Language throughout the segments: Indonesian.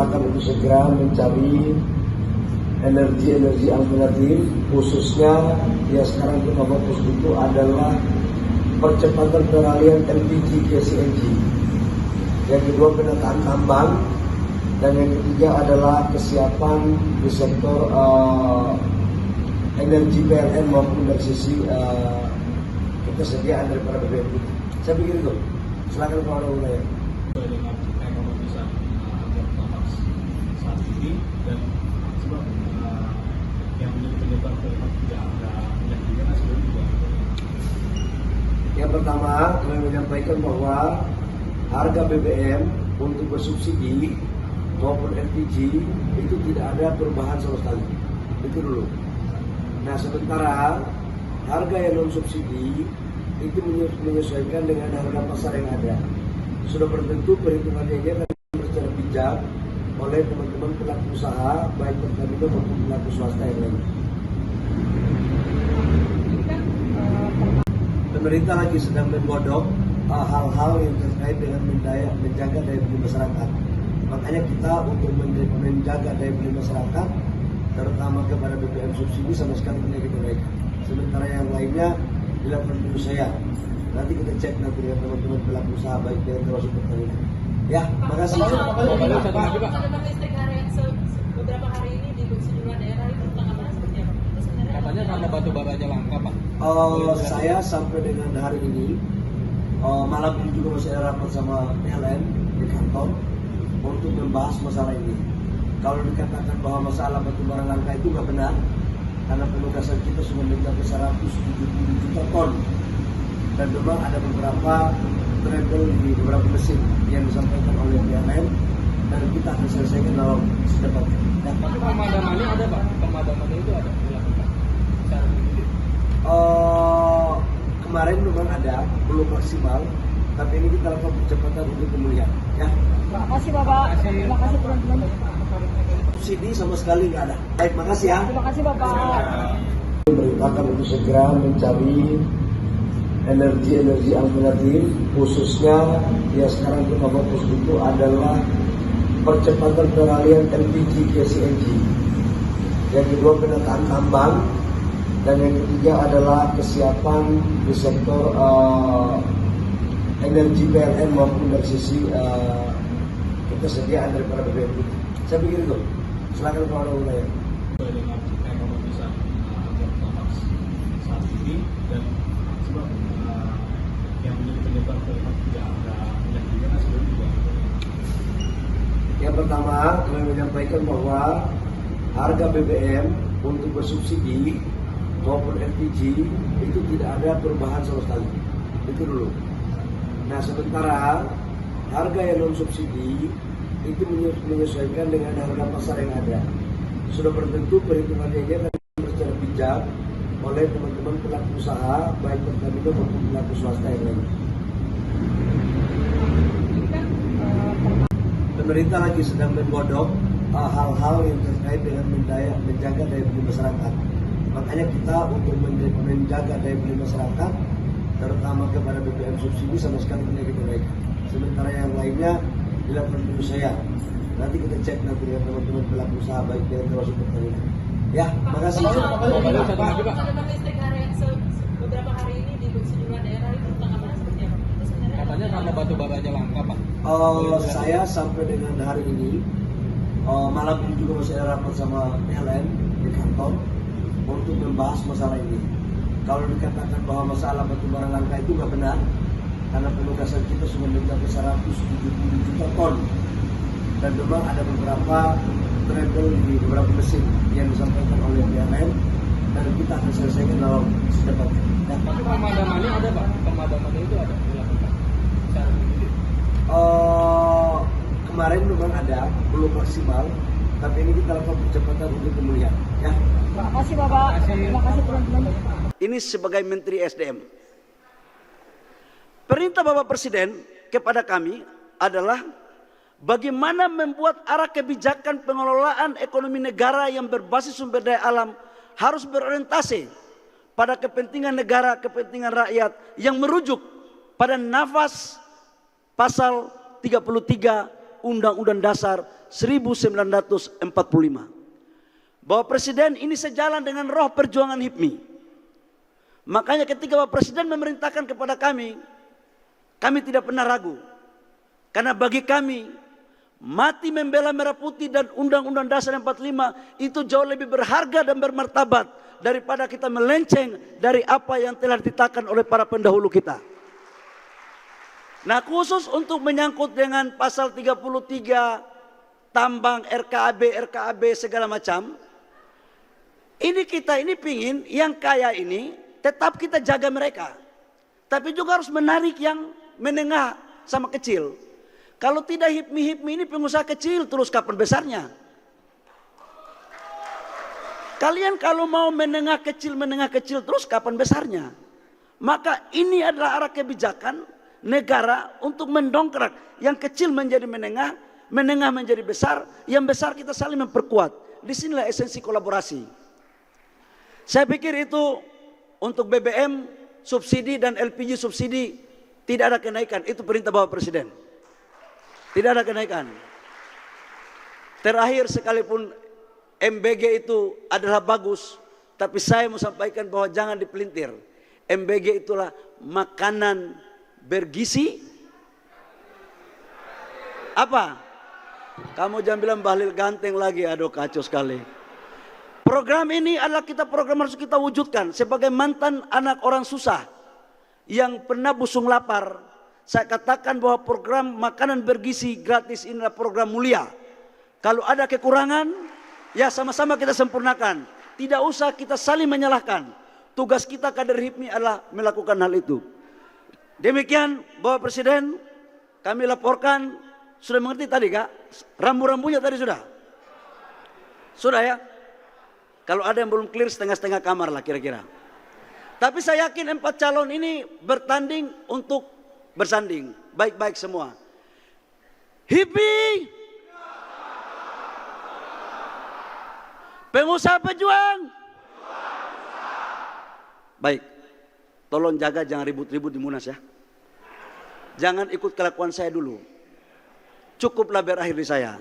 memerintahkan untuk segera mencari energi-energi alternatif, khususnya yang sekarang kita fokus itu adalah percepatan peralihan LPG ke CNG. Yang kedua penataan tambang, dan yang ketiga adalah kesiapan di sektor energi PLN maupun dari sisi ketersediaan daripada BBM itu. Saya pikir itu. Silakan kalau ada wilayah. Dengan ekonomisan Pertamax saat ini dan sebab yang menjadi penyebab kenapa tidak ada minyak juga sebelum juga. Yang pertama, kami menyampaikan bahwa harga BBM untuk bersubsidi maupun LPG itu tidak ada perubahan sama sekali. Itu dulu. Nah, sementara harga yang non subsidi itu menyesuaikan dengan harga pasar yang ada. Sudah bertentu perhitungannya akan secara bijak oleh teman-teman pelaku usaha baik Pertamina maupun pelaku swasta yang lain. Pemerintah lagi sedang menggodok hal-hal yang terkait dengan menjaga daya beli masyarakat. Makanya kita untuk menjaga daya beli masyarakat, terutama kepada BBM subsidi sama sekali tidak kita naikkan. Sementara yang lainnya dilakukan dulu saya. Nanti kita cek nanti dengan teman-teman pelaku usaha baik dengan termasuk Pertamina. Ya, makasih. Beberapa hari ini di sejumlah daerah itu tanggapannya seperti apa? Katanya karena batu baranya langka, Pak. Saya sampai dengan hari ini malam ini juga masih ada rapat sama PLN di kantor untuk membahas masalah ini. Kalau dikatakan bahwa masalah batu bara langka itu nggak benar, karena penugasan kita sudah mencapai 170 juta ton, dan memang ada beberapa trouble di beberapa mesin yang disampaikan oleh PLN, dan kita akan selesaikan dalam secepatnya. Tapi pemadamannya ada, Pak. Pemadamannya itu ada dilakukan secara individu. Kemarin memang ada, belum maksimal, tapi ini kita lakukan percepatan untuk pemulihan. Ya. Terima kasih Bapak. Terima kasih teman-teman. Subsidi sama sekali nggak ada. Baik, makasih ya. Terima kasih Bapak. Memerintahkan untuk segera mencari energi-energi alternatif, khususnya yang sekarang kita fokus itu adalah percepatan peralihan LPG ke CNG. Yang kedua penataan tambang, dan yang ketiga adalah kesiapan di sektor energi PLN maupun dari sisi ketersediaan daripada BBM itu. Saya pikir itu. Silakan kalau ada wilayah. Dengan ekonomisan Pertamax saat ini dan sebab yang menjadi penyebab kenapa tidak ada minyak juga sebelum juga. Yang pertama, kami menyampaikan bahwa harga BBM untuk bersubsidi maupun LPG itu tidak ada perubahan sama sekali. Itu dulu. Nah, sementara harga yang non subsidi itu menyesuaikan dengan harga pasar yang ada. Sudah bertentu perhitungannya akan secara bijak oleh teman-teman pelaku usaha baik Pertamina maupun pelaku swasta yang lain. Pemerintah lagi sedang menggodok hal-hal yang terkait dengan menjaga daya beli masyarakat. Makanya kita untuk menjaga daya beli masyarakat, terutama kepada BBM subsidi sama sekali tidak kita naikkan. Sementara yang lainnya dilakukan dulu saya. Nanti kita cek nanti dengan teman-teman pelaku usaha baik dengan termasuk Pertamina. Ya, makasih. Beberapa hari ini di sejumlah daerah itu tanggapannya seperti apa? Katanya karena batu baranya langka, Pak. Saya sampai dengan hari ini malam ini juga masih ada rapat sama PLN di kantor untuk membahas masalah ini. Kalau dikatakan bahwa masalah batu bara langka itu nggak benar, karena penugasan kita sudah mencapai 170 juta ton, dan memang ada beberapa trouble di beberapa mesin yang disampaikan oleh PLN, dan kita akan selesaikan dalam secepatnya. Ya. Tapi pemadamannya ada, Pak. Pemadamannya itu ada dilakukan secara individu. Kemarin memang ada, belum maksimal, tapi ini kita lakukan percepatan untuk pemulihan. Ya. Terima kasih Bapak. Terima kasih teman-teman. Ini sebagai Menteri SDM. Perintah Bapak Presiden kepada kami adalah bagaimana membuat arah kebijakan pengelolaan ekonomi negara yang berbasis sumber daya alam harus berorientasi pada kepentingan negara, kepentingan rakyat yang merujuk pada nafas pasal 33 Undang-Undang Dasar 1945. Bahwa Presiden ini sejalan dengan roh perjuangan HIPMI. Makanya ketika Bapak Presiden memerintahkan kepada kami tidak pernah ragu. Karena bagi kami, mati membela Merah Putih dan Undang-Undang Dasar 45 itu jauh lebih berharga dan bermartabat daripada kita melenceng dari apa yang telah ditetapkan oleh para pendahulu kita. Nah, khusus untuk menyangkut dengan pasal 33 tambang, RKAB segala macam, ini kita pingin yang kaya ini tetap kita jaga mereka. Tapi juga harus menarik yang menengah sama kecil. Kalau tidak HIPMI ini pengusaha kecil terus kapan besarnya? Kalian kalau mau menengah kecil terus kapan besarnya? Maka ini adalah arah kebijakan negara untuk mendongkrak yang kecil menjadi menengah menjadi besar, yang besar kita saling memperkuat. Disinilah esensi kolaborasi. Saya pikir itu untuk BBM subsidi dan LPG subsidi tidak ada kenaikan. Itu perintah Bapak Presiden. Tidak ada kenaikan. Terakhir sekalipun MBG itu adalah bagus, tapi saya mau sampaikan bahwa jangan dipelintir. MBG itulah makanan bergizi. Apa? Kamu jangan bilang Bahlil ganteng lagi, aduh kacau sekali. Program ini adalah program harus kita wujudkan sebagai mantan anak orang susah yang pernah busung lapar. Saya katakan bahwa program makanan bergizi gratis ini adalah program mulia. Kalau ada kekurangan, ya sama-sama kita sempurnakan. Tidak usah kita saling menyalahkan. Tugas kita kader HIPMI adalah melakukan hal itu. Demikian Bapak Presiden, kami laporkan. Sudah mengerti tadi Kak? Rambu-rambunya tadi sudah? Sudah ya? Kalau ada yang belum clear setengah-setengah kamar lah kira-kira. Tapi saya yakin 4 calon ini bertanding untuk bersanding. Baik-baik semua. HIPMI! Pengusaha pejuang! Baik. Tolong jaga jangan ribut-ribut di Munas ya. Jangan ikut kelakuan saya dulu. Cukuplah berakhir di saya.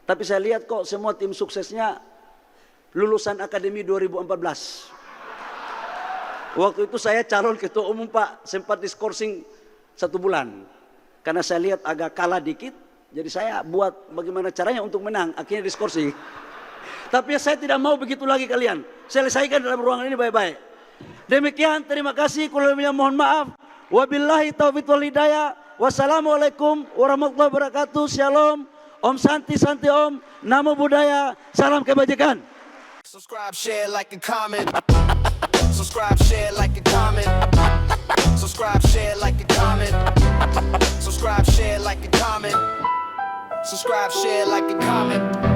Tapi saya lihat kok semua tim suksesnya lulusan Akademi 2014. Waktu itu saya calon ketua umum Pak, sempat diskorsing 1 bulan. Karena saya lihat agak kalah dikit, jadi saya buat bagaimana caranya untuk menang, akhirnya diskorsing. Tapi saya tidak mau begitu lagi kalian. Selesaikan dalam ruangan ini baik-baik. Demikian, terima kasih. Kurang lebihnya mohon maaf. Wabillahi taufiq wal hidayah. Wassalamualaikum warahmatullahi wabarakatuh. Shalom. Om Santi Santi Om. Namo Buddhaya. Salam kebajikan. Subscribe, share, like, and comment. Subscribe, share, like, and comment. Subscribe, share, like, and comment. Subscribe, share, like, and comment. Subscribe, share, like, and comment.